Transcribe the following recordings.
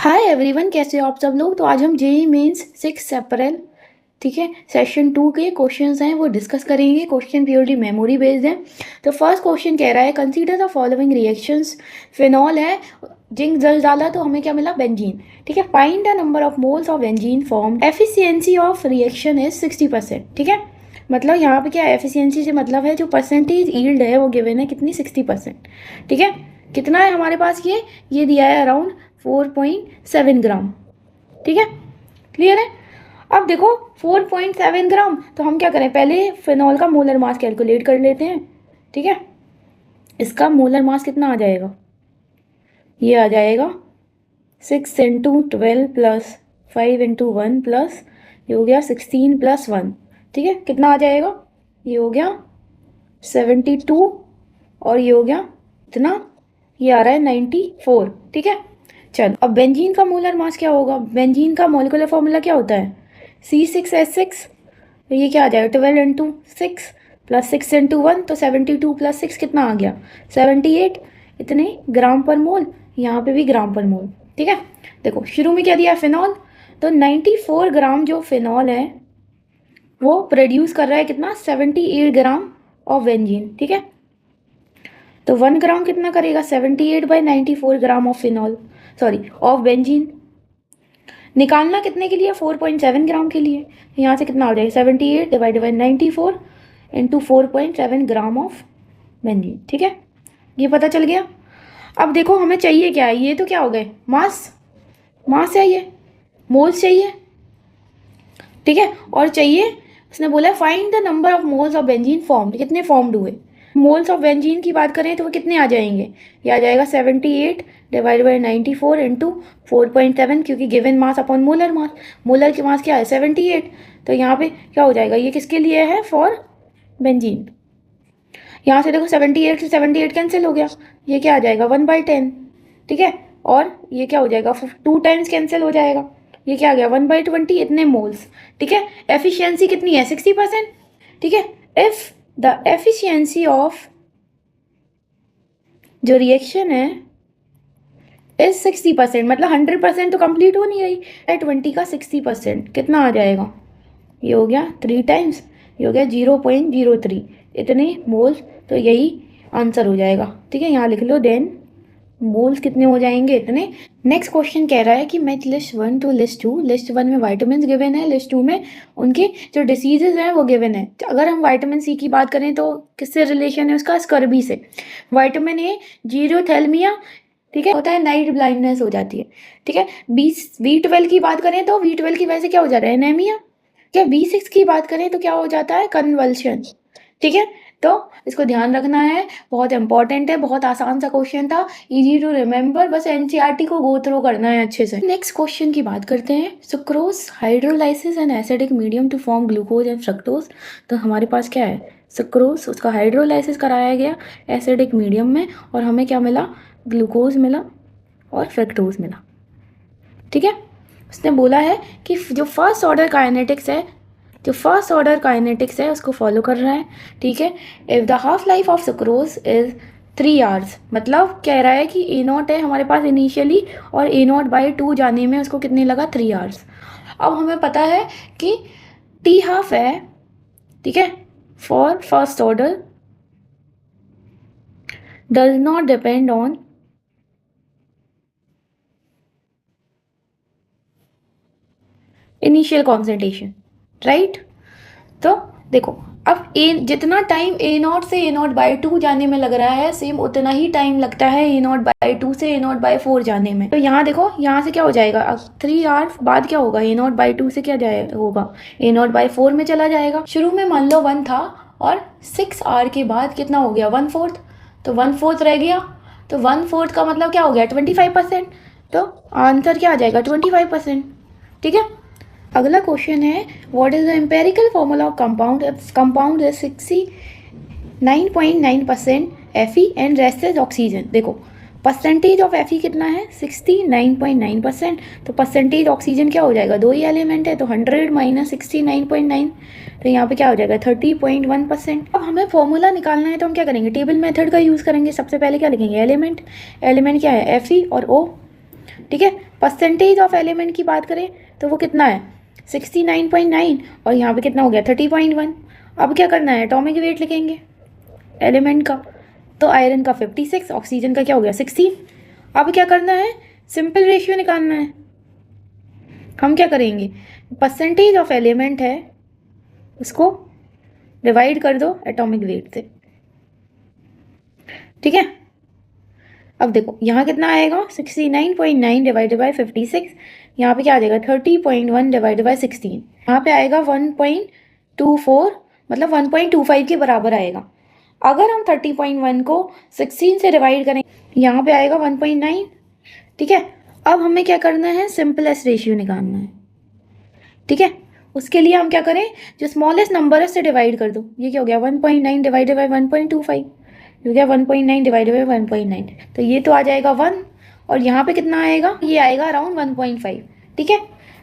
Hi everyone, कैसे हो आप सब लोग। तो आज हम जेईई मेंस 6 अप्रैल, ठीक है, सेशन 2 के क्वेश्चंस हैं वो डिस्कस करेंगे। क्वेश्चन प्योरली मेमोरी बेस्ड है। तो फर्स्ट क्वेश्चन कह रहा है consider the following reactions. Phenol है, जिंक जल्द डाला तो हमें क्या मिला, बेंजीन। ठीक है, find the number of moles of benzene form. Efficiency of reaction is 60%। ठीक है, मतलब यहाँ पे क्या एफिशिएंसी से मतलब है जो परसेंटेज यील्ड है वो गिवन है कितनी, 60%। ठीक है, कितना है हमारे पास, ये दिया है अराउंड 4.7 ग्राम। ठीक है, क्लियर है। अब देखो 4.7 ग्राम, तो हम क्या करें, पहले फिनॉल का मोलर मास कैलकुलेट कर लेते हैं। ठीक है, इसका मोलर मास कितना आ जाएगा, ये आ जाएगा 6 इंटू 12 प्लस 5 इंटू 1 प्लस ये हो गया 16 प्लस 1। ठीक है, कितना आ जाएगा, ये हो गया 72 और ये हो गया इतना, ये आ रहा है 94। ठीक है, चलो अब बेंजीन का मोलर मास क्या होगा। बेंजीन का मॉलिक्यूलर फॉर्मूला क्या होता है, C6H6। तो ये क्या आ जाएगा 12 इंटू 6 प्लस 6 इंटू 1, तो 72 प्लस 6 कितना आ गया 78, इतने ग्राम पर मोल। यहाँ पे भी ग्राम पर मोल। ठीक है, देखो शुरू में क्या दिया फिनॉल, तो 94 ग्राम जो फिनॉल है वो प्रोड्यूस कर रहा है कितना, 78 ग्राम ऑफ बेंजीन। ठीक है, तो 1 ग्राम कितना करेगा, 78/94 gram of phenol, sorry of benzene. निकालना कितने के लिए, 4.7 ग्राम के लिए। यहाँ से कितना हो जाएगा 78 divide by 94 into 4.7 gram of benzene. ठीक है, ये पता चल गया। अब देखो हमें चाहिए क्या है, ये तो क्या हो गए मास, मास चाहिए, मोल्स चाहिए। ठीक है, और चाहिए, उसने बोला find the number of moles of benzene formed, कितने फॉर्म्ड हुए। मोल्स ऑफ बेंजीन की बात करें तो वो कितने आ जाएंगे, ये आ जाएगा 78 डिवाइड बाई 94 इंटू 4.7, क्योंकि given mass upon molar mass, molar की मास क्या है 78। तो यहाँ पे क्या हो जाएगा, ये किसके लिए है, फॉर बेंजीन। यहाँ से देखो 78 से 78 कैंसिल हो गया, ये क्या आ जाएगा 1/10। ठीक है, और ये क्या हो जाएगा 2 टाइम्स कैंसिल हो जाएगा, ये क्या आ गया 1/20, इतने मोल्स। ठीक है, एफिशिएंसी कितनी है 60%। ठीक है, इफ द एफिशिएंसी ऑफ जो रिएक्शन है इज 60%, मतलब 100% तो कंप्लीट हो नहीं रही, 20 का 60% कितना आ जाएगा, ये हो गया 3 टाइम्स, ये हो गया 0.03, इतने मोल्स। तो यही आंसर हो जाएगा। ठीक है, यहाँ लिख लो, देन मोल्स कितने हो जाएंगे, इतने। नेक्स्ट क्वेश्चन कह रहा है कि match list 1 to list 2। List 1 में वाइटामिन गिवन है, लिस्ट 2 में उनके जो डिसीजेज हैं वो गिवन है। अगर हम विटामिन सी की बात करें तो किससे रिलेशन है उसका, स्कर्बी से। विटामिन ए जीरोथैल्मिया, ठीक है, होता है नाइट ब्लाइंडनेस हो जाती है। ठीक है, B12 की बात करें तो B12 की वजह से क्या हो जाता है, एनीमिया। क्या B6 की बात करें तो क्या हो जाता है, कन्वल्शन। ठीक है, तो इसको ध्यान रखना है, बहुत इंपॉर्टेंट है, बहुत आसान सा क्वेश्चन था, इजी टू रिमेंबर, बस एनसीईआरटी को गो थ्रू करना है अच्छे से। नेक्स्ट क्वेश्चन की बात करते हैं, sucrose hydrolysis and acidic medium to form glucose and fructose. तो हमारे पास क्या है, सुक्रोज, उसका हाइड्रोलाइसिस कराया गया एसिडिक मीडियम में, और हमें क्या मिला, ग्लूकोज मिला और फ्रक्टोज मिला। ठीक है, उसने बोला है कि जो फर्स्ट ऑर्डर काइनेटिक्स है, जो फर्स्ट ऑर्डर काइनेटिक्स है उसको फॉलो कर रहा है। ठीक है, if the half life of sucrose is 3 hours, मतलब कह रहा है कि A0 है हमारे पास इनिशियली, और A0/2 जाने में उसको कितने लगा, 3 आवर्स। अब हमें पता है कि T हाफ है, ठीक है, for first order does not depend on initial concentration, right. तो देखो अब जितना टाइम A0 से A0/2 जाने में लग रहा है, सेम उतना ही टाइम लगता है A0/2 से A0/4 जाने में। तो यहाँ देखो, यहाँ से क्या हो जाएगा, अब 3 आवर्स बाद क्या होगा, A0/2 से क्या होगा, A0/4 में चला जाएगा। शुरू में मान लो 1 था, और 6 आवर के बाद कितना हो गया 1/4, तो 1/4 रह गया, तो 1/4 का मतलब क्या हो गया 25%। तो आंसर क्या आ जाएगा 25%। ठीक है, अगला क्वेश्चन है, what is the empirical formula of compound. Compound is 69.9% Fe and rest is oxygen. देखो परसेंटेज ऑफ Fe कितना है 69.9%, तो परसेंटेज ऑक्सीजन क्या हो जाएगा, 2 ही एलिमेंट है, तो 100 माइनस 69.9, तो यहाँ पे क्या हो जाएगा 30.1%। अब हमें फॉर्मूला निकालना है तो हम क्या करेंगे, टेबल मेथड का यूज़ करेंगे। सबसे पहले क्या लिखेंगे, एलिमेंट, एलिमेंट क्या है Fe और O। ठीक है, परसेंटेज ऑफ एलिमेंट की बात करें तो वो कितना है 69.9 और यहाँ पे कितना हो गया 30.1। अब क्या करना है, एटॉमिक वेट लिखेंगे एलिमेंट का। तो आयरन का 56, ऑक्सीजन का क्या हो गया 16। अब क्या करना है, सिंपल रेशियो निकालना है। हम क्या करेंगे, परसेंटेज ऑफ एलिमेंट है उसको डिवाइड कर दो एटॉमिक वेट से, ठीक है। अब देखो यहाँ कितना आएगा 69.9 डिवाइडेड बाई 56, यहाँ पे क्या आ जाएगा 30.1 डिवाइडेड बाई 16, यहाँ पे आएगा 1.24 मतलब 1.25 के बराबर आएगा। अगर हम 30.1 को 16 से डिवाइड करें यहाँ पे आएगा 1.9, ठीक है। अब हमें क्या करना है, सिंपलेस्ट रेशियो निकालना है, ठीक है। उसके लिए हम क्या करें, जो स्मॉलेस्ट नंबर है उससे डिवाइड कर दो। ये क्या हो गया 1.9 डिवाइडेड बाई 1.25, हो गया 1.9 डिवाइडेड बाई 1.9, तो ये तो आ जाएगा 1 और यहाँ पे कितना आएगा, ये आएगा अराउंड 1.5, ठीक है।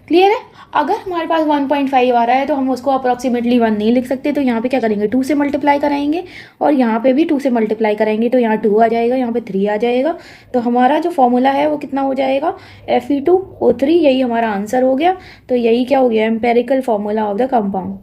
क्लियर है। अगर हमारे पास 1.5 आ रहा है तो हम उसको अप्रॉक्सीमेटली 1 नहीं लिख सकते, तो यहाँ पे क्या करेंगे 2 से मल्टीप्लाई कराएंगे और यहाँ पे भी 2 से मल्टीप्लाई कराएंगे, तो यहाँ 2 आ जाएगा, यहाँ पे 3 आ जाएगा। तो हमारा जो फॉर्मूला है वो कितना हो जाएगा Fe2O3, यही हमारा आंसर हो गया। तो यही क्या हो गया, empirical formula of the compound.